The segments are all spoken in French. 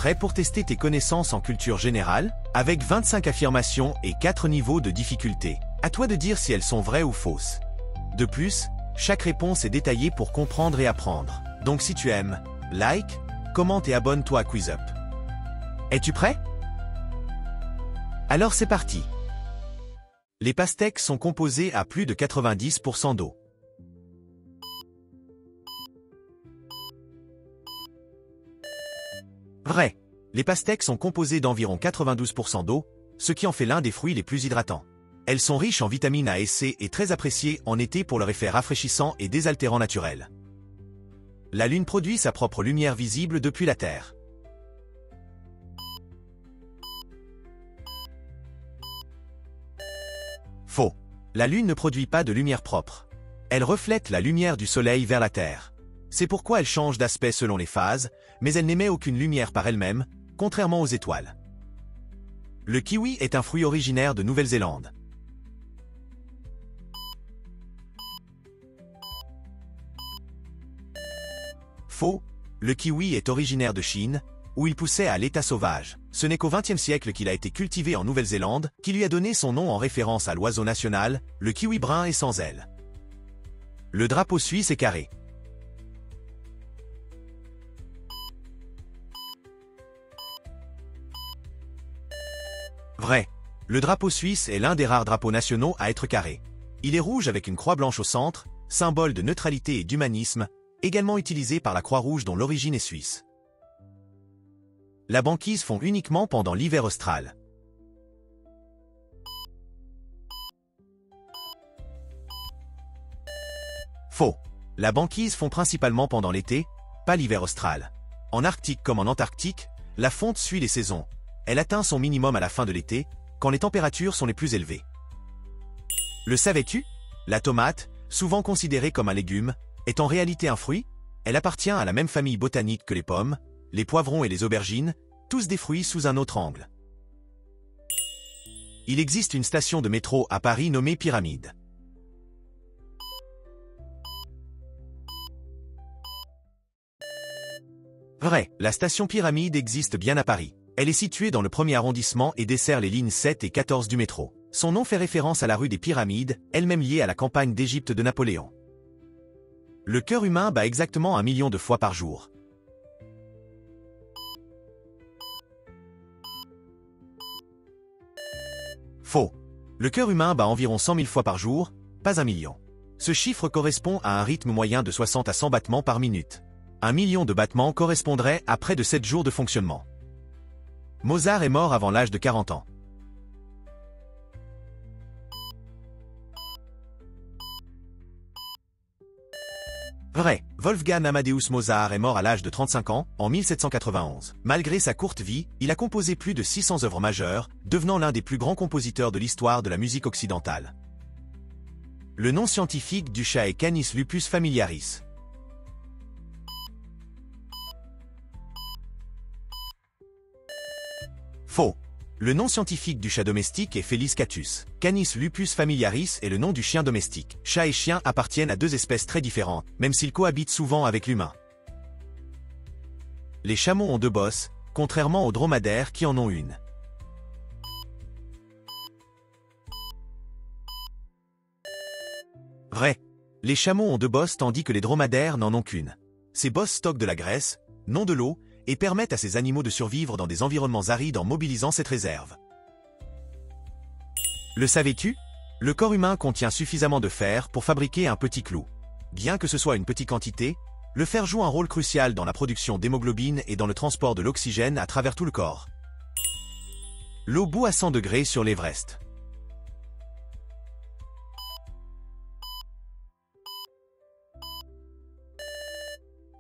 Prêt pour tester tes connaissances en culture générale? Avec 25 affirmations et 4 niveaux de difficulté. À toi de dire si elles sont vraies ou fausses. De plus, chaque réponse est détaillée pour comprendre et apprendre. Donc si tu aimes, like, commente et abonne-toi à QuizUp. Es-tu prêt? Alors c'est parti. Les pastèques sont composées à plus de 90% d'eau. Vrai. Les pastèques sont composées d'environ 92% d'eau, ce qui en fait l'un des fruits les plus hydratants. Elles sont riches en vitamines A et C et très appréciées en été pour leur effet rafraîchissant et désaltérant naturel. La Lune produit sa propre lumière visible depuis la Terre. Faux. La Lune ne produit pas de lumière propre. Elle reflète la lumière du Soleil vers la Terre. C'est pourquoi elle change d'aspect selon les phases, mais elle n'émet aucune lumière par elle-même, contrairement aux étoiles. Le kiwi est un fruit originaire de Nouvelle-Zélande. Faux. Le kiwi est originaire de Chine, où il poussait à l'état sauvage. Ce n'est qu'au XXe siècle qu'il a été cultivé en Nouvelle-Zélande, qui lui a donné son nom en référence à l'oiseau national, le kiwi brun et sans ailes. Le drapeau suisse est carré. Vrai. Le drapeau suisse est l'un des rares drapeaux nationaux à être carré. Il est rouge avec une croix blanche au centre, symbole de neutralité et d'humanisme, également utilisé par la Croix-Rouge dont l'origine est suisse. La banquise fond uniquement pendant l'hiver austral. Faux. La banquise fond principalement pendant l'été, pas l'hiver austral. En Arctique comme en Antarctique, la fonte suit les saisons. Elle atteint son minimum à la fin de l'été, quand les températures sont les plus élevées. Le savais-tu? La tomate, souvent considérée comme un légume, est en réalité un fruit. Elle appartient à la même famille botanique que les pommes, les poivrons et les aubergines, tous des fruits sous un autre angle. Il existe une station de métro à Paris nommée Pyramide. Vrai, la station Pyramide existe bien à Paris. Elle est située dans le 1er arrondissement et dessert les lignes 7 et 14 du métro. Son nom fait référence à la rue des Pyramides, elle-même liée à la campagne d'Égypte de Napoléon. Le cœur humain bat exactement 1 million de fois par jour. Faux. Le cœur humain bat environ 100 000 fois par jour, pas 1 million. Ce chiffre correspond à un rythme moyen de 60 à 100 battements par minute. 1 million de battements correspondrait à près de 7 jours de fonctionnement. Mozart est mort avant l'âge de 40 ans. Vrai. Wolfgang Amadeus Mozart est mort à l'âge de 35 ans, en 1791. Malgré sa courte vie, il a composé plus de 600 œuvres majeures, devenant l'un des plus grands compositeurs de l'histoire de la musique occidentale. Le nom scientifique du chat est Canis lupus familiaris. Faux. Le nom scientifique du chat domestique est Felis catus. Canis lupus familiaris est le nom du chien domestique. Chat et chien appartiennent à deux espèces très différentes, même s'ils cohabitent souvent avec l'humain. Les chameaux ont 2 bosses, contrairement aux dromadaires qui en ont une. Vrai. Les chameaux ont 2 bosses tandis que les dromadaires n'en ont qu'une. Ces bosses stockent de la graisse, non de l'eau, et permettent à ces animaux de survivre dans des environnements arides en mobilisant cette réserve. Le savais-tu? Le corps humain contient suffisamment de fer pour fabriquer un petit clou. Bien que ce soit une petite quantité, le fer joue un rôle crucial dans la production d'hémoglobine et dans le transport de l'oxygène à travers tout le corps. L'eau bout à 100 degrés sur l'Everest.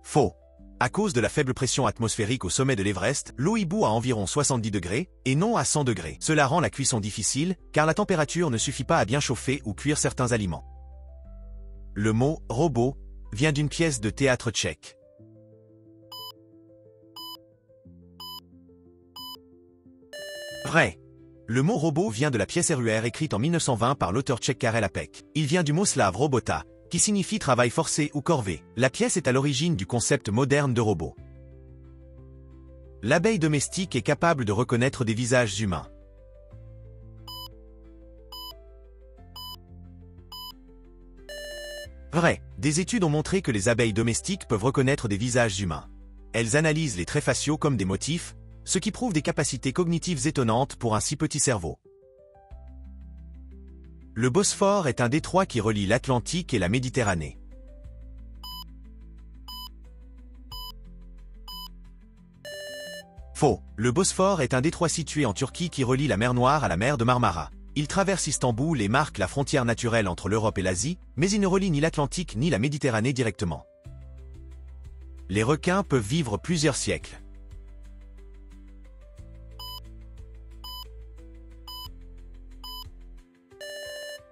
Faux. À cause de la faible pression atmosphérique au sommet de l'Everest, l'eau y bout à environ 70 degrés, et non à 100 degrés. Cela rend la cuisson difficile, car la température ne suffit pas à bien chauffer ou cuire certains aliments. Le mot « robot » vient d'une pièce de théâtre tchèque. Vrai. Le mot « robot » vient de la pièce RUR écrite en 1920 par l'auteur tchèque Karel Apek. Il vient du mot slave robota, qui signifie travail forcé ou corvée. La pièce est à l'origine du concept moderne de robot. L'abeille domestique est capable de reconnaître des visages humains. Vrai, des études ont montré que les abeilles domestiques peuvent reconnaître des visages humains. Elles analysent les traits faciaux comme des motifs, ce qui prouve des capacités cognitives étonnantes pour un si petit cerveau. Le Bosphore est un détroit qui relie l'Atlantique et la Méditerranée. Faux, le Bosphore est un détroit situé en Turquie qui relie la mer Noire à la mer de Marmara. Il traverse Istanbul et marque la frontière naturelle entre l'Europe et l'Asie, mais il ne relie ni l'Atlantique ni la Méditerranée directement. Les requins peuvent vivre plusieurs siècles.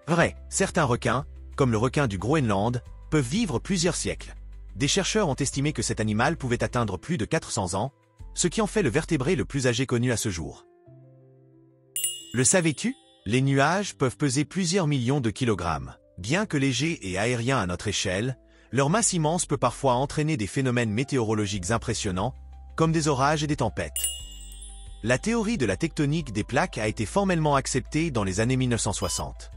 Vrai, certains requins, comme le requin du Groenland, peuvent vivre plusieurs siècles. Des chercheurs ont estimé que cet animal pouvait atteindre plus de 400 ans, ce qui en fait le vertébré le plus âgé connu à ce jour. Le savais-tu? Les nuages peuvent peser plusieurs millions de kilogrammes. Bien que légers et aériens à notre échelle, leur masse immense peut parfois entraîner des phénomènes météorologiques impressionnants, comme des orages et des tempêtes. La théorie de la tectonique des plaques a été formellement acceptée dans les années 1960.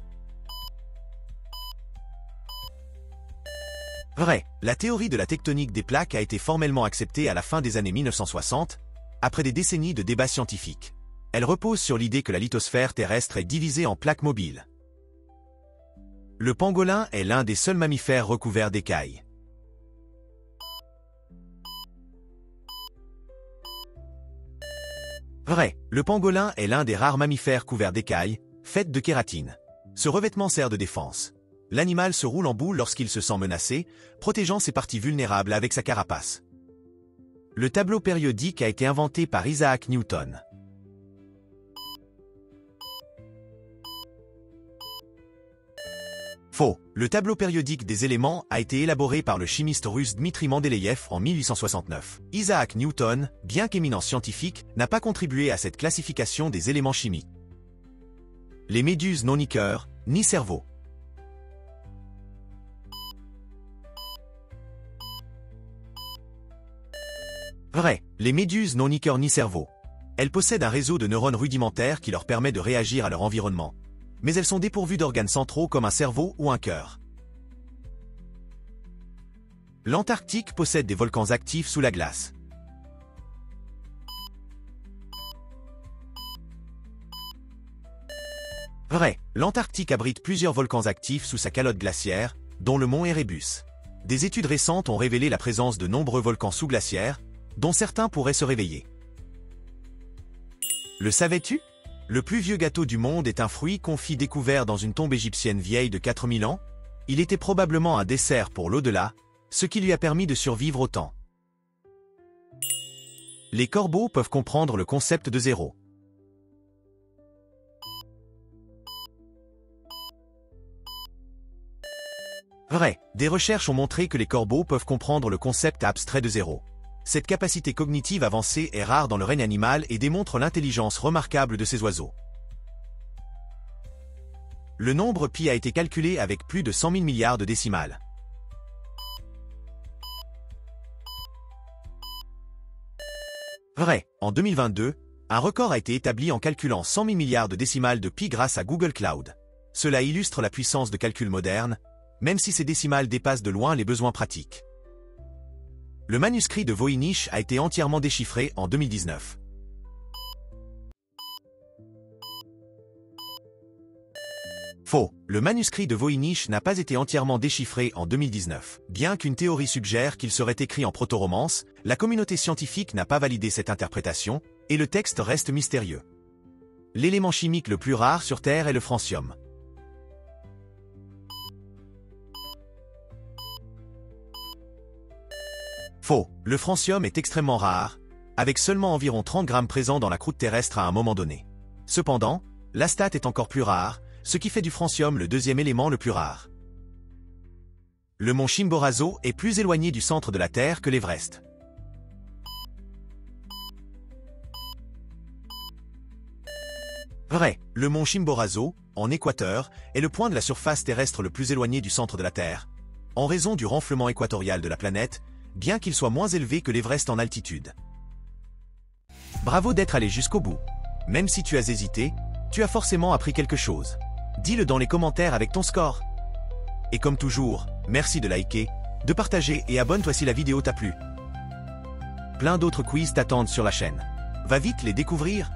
Vrai, la théorie de la tectonique des plaques a été formellement acceptée à la fin des années 1960, après des décennies de débats scientifiques. Elle repose sur l'idée que la lithosphère terrestre est divisée en plaques mobiles. Le pangolin est l'un des seuls mammifères recouverts d'écailles. Vrai, le pangolin est l'un des rares mammifères couverts d'écailles, faites de kératine. Ce revêtement sert de défense. L'animal se roule en boule lorsqu'il se sent menacé, protégeant ses parties vulnérables avec sa carapace. Le tableau périodique a été inventé par Isaac Newton. Faux, le tableau périodique des éléments a été élaboré par le chimiste russe Dmitri Mendeleïev en 1869. Isaac Newton, bien qu'éminent scientifique, n'a pas contribué à cette classification des éléments chimiques. Les méduses n'ont ni cœur, ni cerveau. Vrai, les méduses n'ont ni cœur ni cerveau. Elles possèdent un réseau de neurones rudimentaires qui leur permet de réagir à leur environnement. Mais elles sont dépourvues d'organes centraux comme un cerveau ou un cœur. L'Antarctique possède des volcans actifs sous la glace. Vrai, l'Antarctique abrite plusieurs volcans actifs sous sa calotte glaciaire, dont le mont Erebus. Des études récentes ont révélé la présence de nombreux volcans sous-glaciaires, dont certains pourraient se réveiller. Le savais-tu? Le plus vieux gâteau du monde est un fruit confit découvert dans une tombe égyptienne vieille de 4000 ans. Il était probablement un dessert pour l'au-delà, ce qui lui a permis de survivre au temps. Les corbeaux peuvent comprendre le concept de zéro. Vrai, des recherches ont montré que les corbeaux peuvent comprendre le concept abstrait de zéro. Cette capacité cognitive avancée est rare dans le règne animal et démontre l'intelligence remarquable de ces oiseaux. Le nombre pi a été calculé avec plus de 100 000 milliards de décimales. Vrai, en 2022, un record a été établi en calculant 100 000 milliards de décimales de pi grâce à Google Cloud. Cela illustre la puissance de calcul moderne, même si ces décimales dépassent de loin les besoins pratiques. Le manuscrit de Voynich a été entièrement déchiffré en 2019. Faux, le manuscrit de Voynich n'a pas été entièrement déchiffré en 2019. Bien qu'une théorie suggère qu'il serait écrit en proto-romance, la communauté scientifique n'a pas validé cette interprétation, et le texte reste mystérieux. L'élément chimique le plus rare sur Terre est le francium. Faux, le francium est extrêmement rare, avec seulement environ 30 grammes présents dans la croûte terrestre à un moment donné. Cependant, l'astate est encore plus rare, ce qui fait du francium le deuxième élément le plus rare. Le mont Chimborazo est plus éloigné du centre de la Terre que l'Everest. Vrai, le mont Chimborazo, en Équateur, est le point de la surface terrestre le plus éloigné du centre de la Terre, en raison du renflement équatorial de la planète, bien qu'il soit moins élevé que l'Everest en altitude. Bravo d'être allé jusqu'au bout. Même si tu as hésité, tu as forcément appris quelque chose. Dis-le dans les commentaires avec ton score. Et comme toujours, merci de liker, de partager et abonne-toi si la vidéo t'a plu. Plein d'autres quiz t'attendent sur la chaîne. Va vite les découvrir.